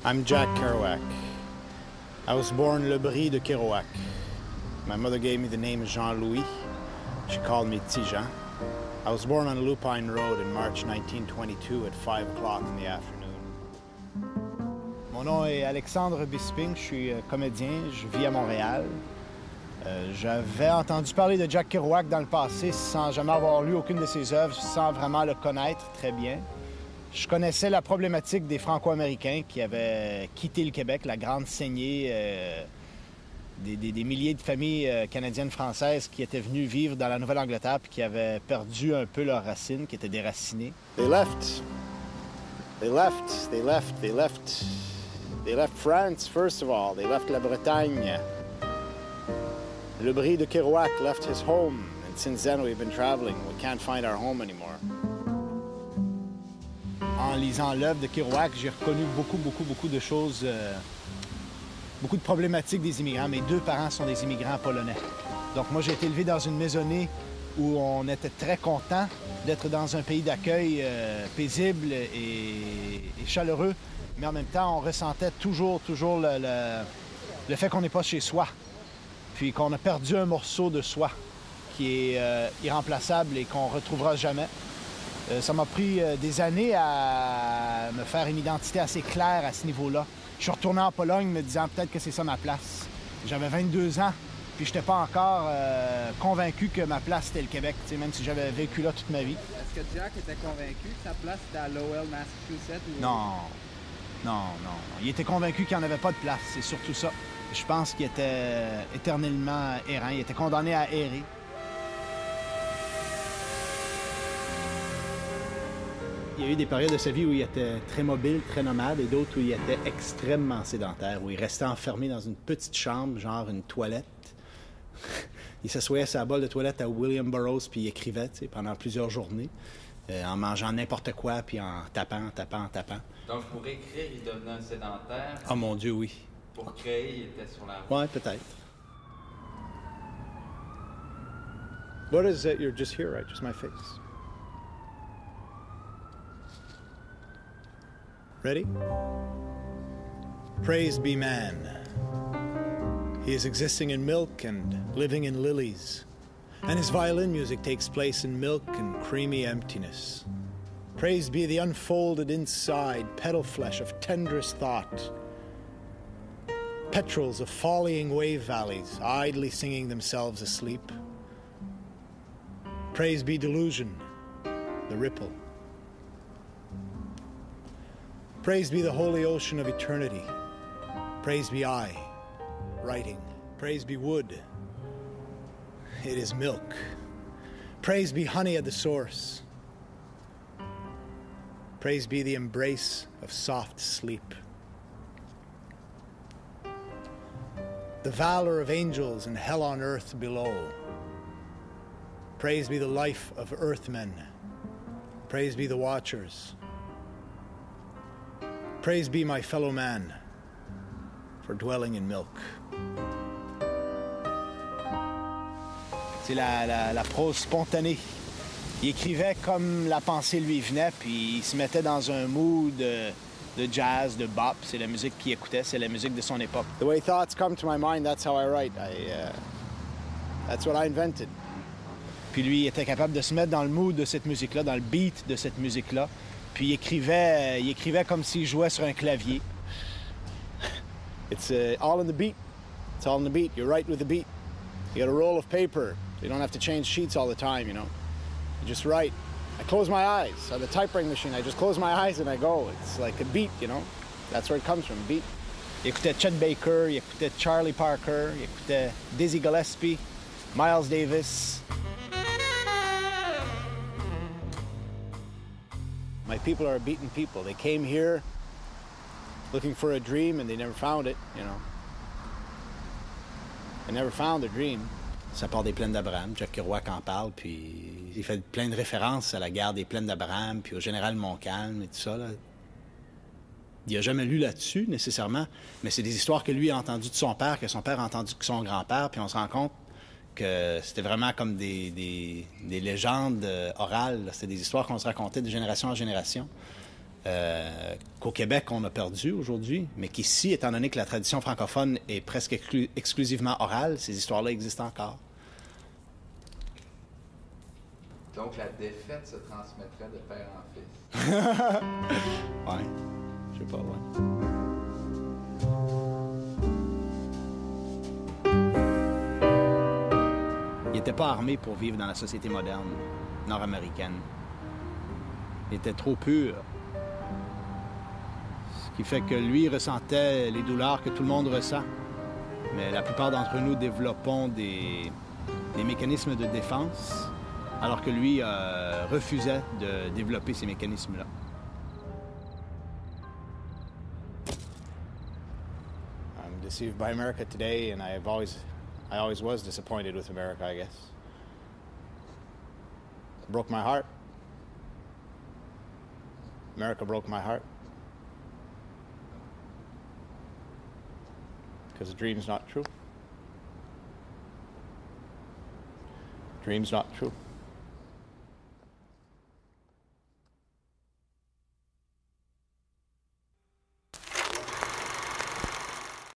I'm Jack Kerouac. I was born Lebris de Kerouac. My mother gave me the name Jean-Louis. She called me Tijan. I was born on Lupine Road in March 1922 at 5 o'clock in the afternoon. Mon nom est Alexandre Bisping, je suis comédien, je vis à Montréal. J'avais entendu parler de Jack Kerouac dans le passé sans jamais avoir lu aucune de ses œuvres, sans vraiment le connaître très bien. Je connaissais la problématique des Franco-Américains qui avaient quitté le Québec, la grande saignée des milliers de familles canadiennes-françaises qui étaient venues vivre dans la Nouvelle-Angleterre puis qui avaient perdu un peu leurs racines, qui étaient déracinées. They left. They left. They left. They left. They left France, first of all. They left la Bretagne. Lebris de Kerouac left his home, and since then we've been traveling. We can't find our home anymore. En lisant l'œuvre de Kerouac, j'ai reconnu beaucoup de choses, beaucoup de problématiques des immigrants. Mes deux parents sont des immigrants polonais. Donc moi, j'ai été élevé dans une maisonnée où on était très content d'être dans un pays d'accueil paisible et chaleureux, mais en même temps, on ressentait toujours le fait qu'on n'est pas chez soi, puis qu'on a perdu un morceau de soi qui est irremplaçable et qu'on ne retrouvera jamais. Ça m'a pris des années à me faire une identité assez claire à ce niveau-là. Je suis retourné en Pologne me disant peut-être que c'est ça ma place. J'avais 22 ans, puis je n'étais pas encore convaincu que ma place c'était le Québec, même si j'avais vécu là toute ma vie. Est-ce que Jack était convaincu que sa place était à Lowell, Massachusetts? Ou... Non. Il était convaincu qu'il n'y en avait pas de place, c'est surtout ça. Je pense qu'il était éternellement errant, il était condamné à errer. Il y a eu des périodes de sa vie où il était très mobile, très nomade, et d'autres où il était extrêmement sédentaire, où il restait enfermé dans une petite chambre, genre une toilette. Il s'assoyait sur la bolle de toilette à William Burroughs, puis il écrivait pendant plusieurs journées, en mangeant n'importe quoi, puis en tapant. Donc pour écrire, il devenait un sédentaire? Oh mon Dieu, oui. Pour créer, il était sur la route? Ouais, peut-être. What is it? You're just here, right? Just my face. Ready? Praised be man. He is existing in milk and living in lilies, and his violin music takes place in milk and creamy emptiness. Praised be the unfolded inside petal flesh of tenderest thought, petrels of follying wave valleys, idly singing themselves asleep. Praised be delusion, the ripple. Praised be the holy ocean of eternity. Praised be I, writing. Praised be wood. It is milk. Praised be honey at the source. Praised be the embrace of soft sleep. The valor of angels and hell on earth below. Praised be the life of earthmen. Praised be the watchers. Praise be my fellow man for dwelling in milk. C'est la prose spontanée. Il écrivait comme la pensée lui venait, puis il se mettait dans un mood de jazz, de bop. C'est la musique qu'il écoutait, c'est la musique de son époque. The way thoughts come to my mind, that's how I write. That's what I invented. Puis lui, il était capable de se mettre dans le mood de cette musique-là, dans le beat de cette musique-là. Puis il écrivait comme s'il jouait sur un clavier. It's all in the beat. It's all in the beat. You write with the beat. You got a roll of paper. You don't have to change sheets all the time, you know. You just write. I close my eyes. On the typewriting machine, I just close my eyes and I go. It's like a beat, you know. That's where it comes from, beat. Il écoutait Chet Baker, il écoutait Charlie Parker, il écoutait Dizzy Gillespie, Miles Davis. My people are a beaten people. They came here looking for a dream and they never found it, you know. They never found their dream. Ça part des plaines d'Abraham. Jack Kerouac en parle, puis il fait plein de références à la guerre des plaines d'Abraham, puis au général Montcalm et tout ça, là. Il n'a jamais lu là-dessus, nécessairement, mais c'est des histoires que lui a entendues de son père, que son père a entendues de son grand-père, puis on se rend compte que c'était vraiment comme des légendes orales. C'était des histoires qu'on se racontait de génération en génération. qu'au Québec, on a perdu aujourd'hui, mais qu'ici, étant donné que la tradition francophone est presque exclusivement orale, ces histoires-là existent encore. Donc, la défaite se transmettrait de père en fils. Ouais, je sais pas, ouais. Il n'était pas armé pour vivre dans la société moderne nord-américaine. Il était trop pur. Ce qui fait que lui ressentait les douleurs que tout le monde ressent. Mais la plupart d'entre nous développons des mécanismes de défense, alors que lui refusait de développer ces mécanismes-là. I'm deceived by America today, and I always was disappointed with America, I guess. It broke my heart. America broke my heart. Because the dream's not true. Dream's not true.